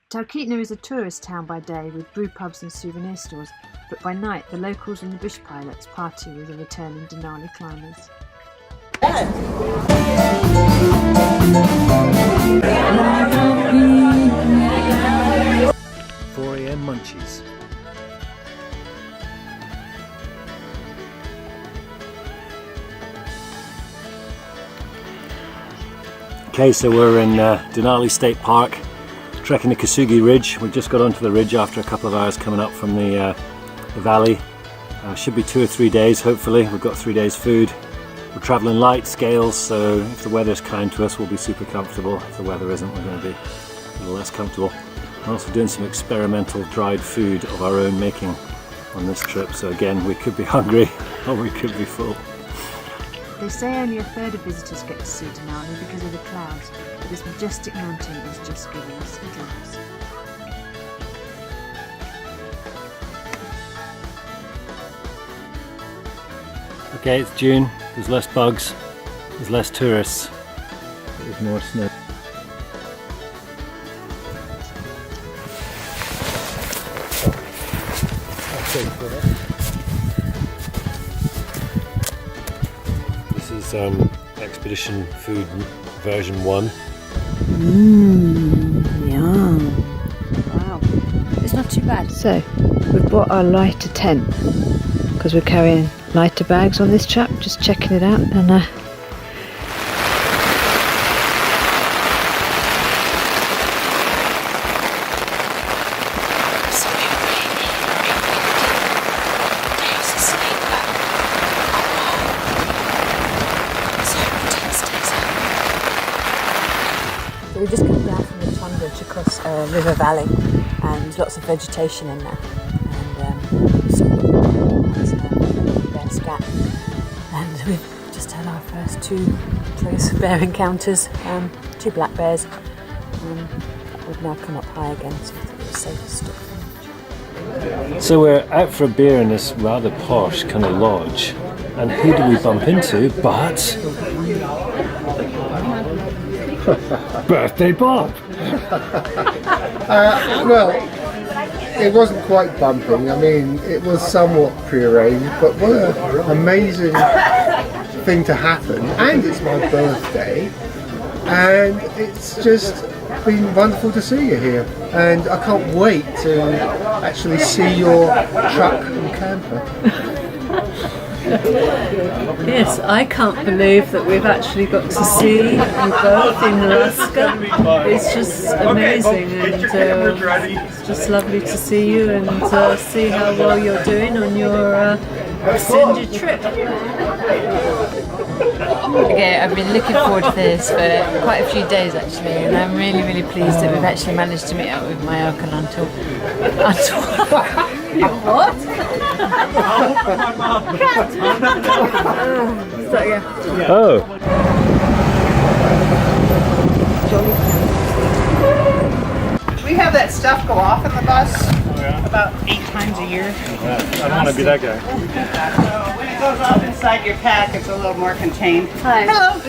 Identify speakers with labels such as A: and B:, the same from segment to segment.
A: Talkeetna is a tourist town by day with brew pubs and souvenir stores, but by night the locals and the bush pilots party with the returning Denali climbers.
B: 4 AM munchies. Okay, so we're in Denali State Park, trekking the Kasugi Ridge. We just got onto the ridge after a couple of hours coming up from the valley. Should be 2 or 3 days, hopefully. We've got 3 days food. We're travelling light scales, so if the weather's kind to us, we'll be super comfortable. If the weather isn't, we're going to be a little less comfortable. We're also doing some experimental dried food of our own making on this trip, so again, we could be hungry or we could be full.
A: They say only a third of visitors get to see Denali because of the clouds, but this majestic mountain is just giving us a glimpse.
B: Okay, it's June, there's less bugs, there's less tourists, there's more snow. This is Expedition Food version 1.
A: Yum. Wow, it's not too bad. So, we've bought our lighter tent because we're carrying lighter bags on this trip, just checking it out, and so we've just come down from the tundra across a river valley, and there's lots of vegetation in there, and so bear scat, and we've just had our first 2 close bear encounters, 2 black bears, we've now come up high again, so I think it's safe to stop.
B: So we're out for a beer in this rather posh kind of lodge, and who do we bump into but Birthday Bob!
C: Well, it wasn't quite bumping. I mean, it was somewhat prearranged, but what an amazing thing to happen. And it's my birthday, and it's just been wonderful to see you here. And I can't wait to actually see your truck and camper.
D: Yes, I can't believe that we've actually got to see you both in Alaska. It's just amazing, and it's just lovely to see you and see how well you're doing on your extended trip.
E: Okay, I've been looking forward to this for quite a few days actually, and I'm really, really pleased that we've actually managed to meet up with my uncle until what? So yeah.
B: Oh!
F: We have that stuff go off in the bus about 8 times a year.
B: I don't want to be that guy.
F: So when it goes off inside your pack, it's a little more contained.
E: Hi.
F: Hello.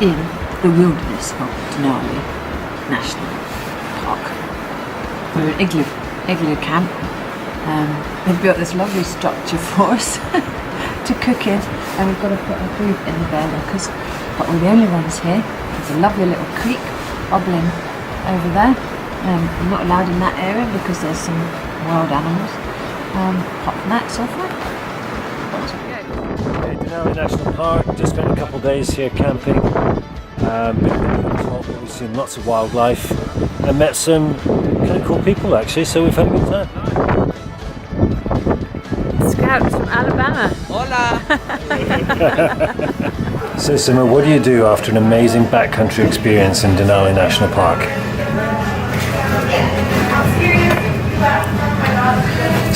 A: In the wilderness of Denali National Park. We're at Igloo Camp. They've built this lovely structure for us to cook in, and we've got to put our food in the bear lockers, but we're the only ones here. There's a lovely little creek bubbling over there. We're not allowed in that area because there's some wild animals. Apart from that, it's all fine.
B: Okay, Denali National Park, just spent a couple of days here camping. We've seen lots of wildlife and met some kind of cool people actually, so we've had a good time.
E: Scouts from Alabama.
F: Hola.
B: So Sima, what do you do after an amazing backcountry experience in Denali National Park?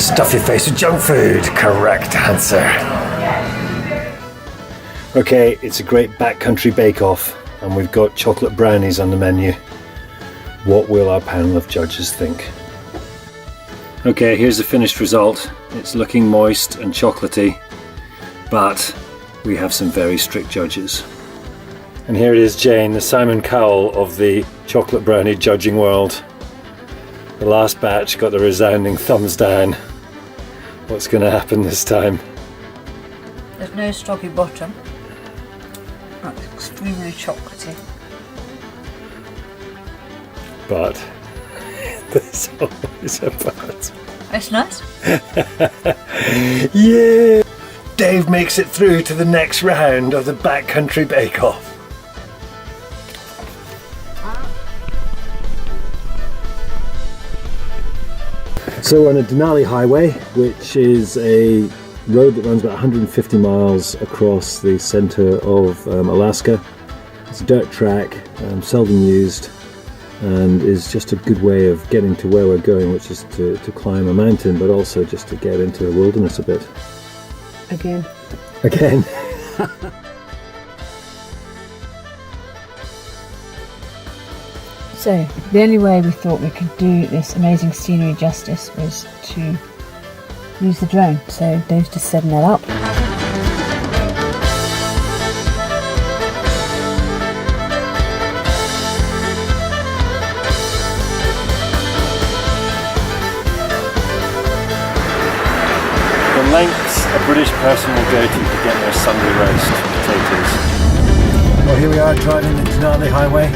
B: Stuff your face with junk food. Correct answer. Okay, it's a great backcountry bake-off, and we've got chocolate brownies on the menu. What will our panel of judges think? Okay, here's the finished result. It's looking moist and chocolatey, but we have some very strict judges. And here it is, Jane, the Simon Cowell of the chocolate brownie judging world. The last batch got the resounding thumbs down. What's going to happen this time?
A: There's no soggy bottom. That's extremely chocolatey.
B: But there's always a but.
A: It's nice.
B: Yeah! Dave makes it through to the next round of the backcountry bake-off. So we're on a Denali Highway, which is a road that runs about 150 miles across the centre of Alaska. It's a dirt track, seldom used, and is just a good way of getting to where we're going, which is to climb a mountain, but also just to get into the wilderness a bit.
A: Again.
B: Again.
A: So, the only way we thought we could do this amazing scenery justice was to use the drone. So, Dave's just setting that up.
B: The lengths a British person will go to get their Sunday roast potatoes. Well, here we are driving the Denali Highway.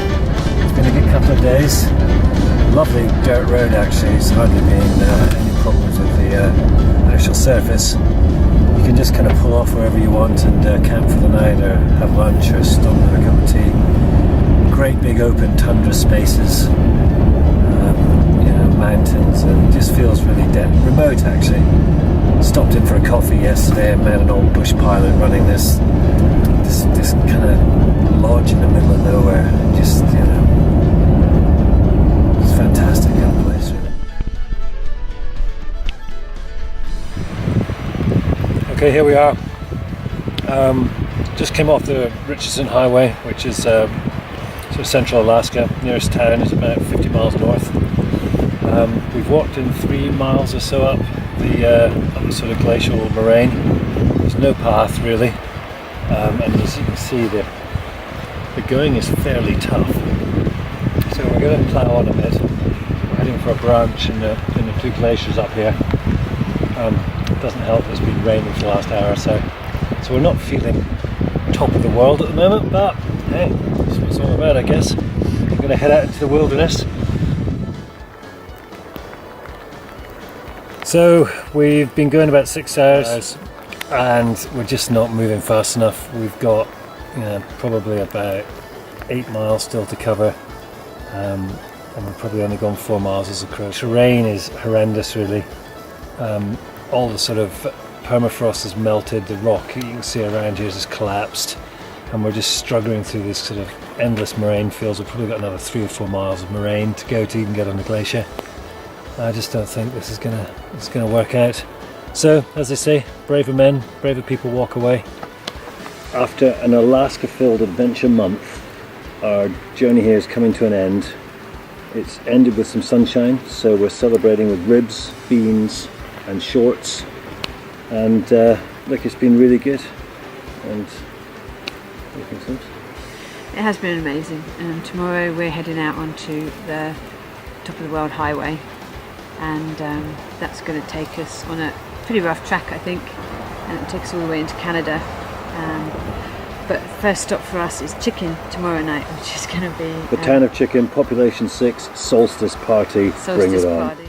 B: It's been a good couple of days. Lovely dirt road actually. It's hardly been any problems with the actual surface. You can just kind of pull off wherever you want and camp for the night or have lunch or stop and have a cup of tea. Great big open tundra spaces. Mountains, and just feels really remote actually. Stopped in for a coffee yesterday and met an old bush pilot running this kind of lodge in the middle of nowhere. Just, it's a fantastic little place really. Okay, here we are. Just came off the Richardson Highway, which is sort of central Alaska. Nearest town is about 50 miles north. We've walked in 3 miles or so up the sort of glacial moraine. There's no path really, and as you can see the going is fairly tough. So we're going to plough on a bit. We're heading for a branch in the 2 glaciers up here. It doesn't help, it's been raining for the last hour or so. So we're not feeling top of the world at the moment, but hey, that's what it's all about I guess. We're going to head out into the wilderness. So we've been going about 6 hours and we're just not moving fast enough. We've got probably about 8 miles still to cover, and we've probably only gone 4 miles as a crow. Terrain is horrendous really. All the sort of permafrost has melted, the rock you can see around here has collapsed, and we're just struggling through this sort of endless moraine fields. We've probably got another 3 or 4 miles of moraine to go to even get on the glacier. I just don't think this is gonna work out. So, as they say, braver men, braver people walk away. After an Alaska-filled adventure month, our journey here is coming to an end. It's ended with some sunshine, so we're celebrating with ribs, beans, and shorts. And look, it's been really good. And
A: it has been amazing. Tomorrow we're heading out onto the top of the world highway. And that's going to take us on a pretty rough track I think, and it'll take us all the way into Canada, but first stop for us is Chicken tomorrow night, which is going to be
B: the town of Chicken, population 6, solstice party, bring it on.
A: Party.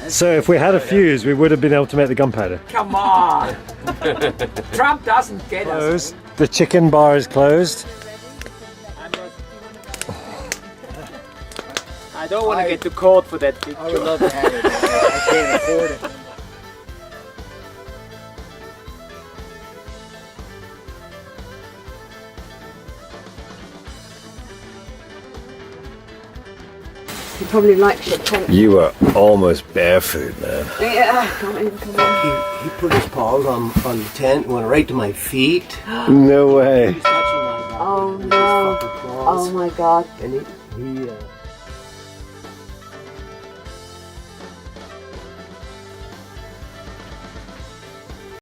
B: So if we had a fuse, we would have been able to make the gunpowder.
G: Come on! Trump doesn't get us.
B: Closed. The chicken bar is closed.
G: I don't want to get to court for that picture.
C: I would love to have it. I can't afford it.
A: He probably likes your tent.
B: You were almost barefoot, man.
A: Yeah, come in, come in.
C: He put his paws on the tent, went right to my feet.
B: No way.
C: He's touching my back.
A: Oh no.
C: His fucking claws.
A: Oh my god.
C: And he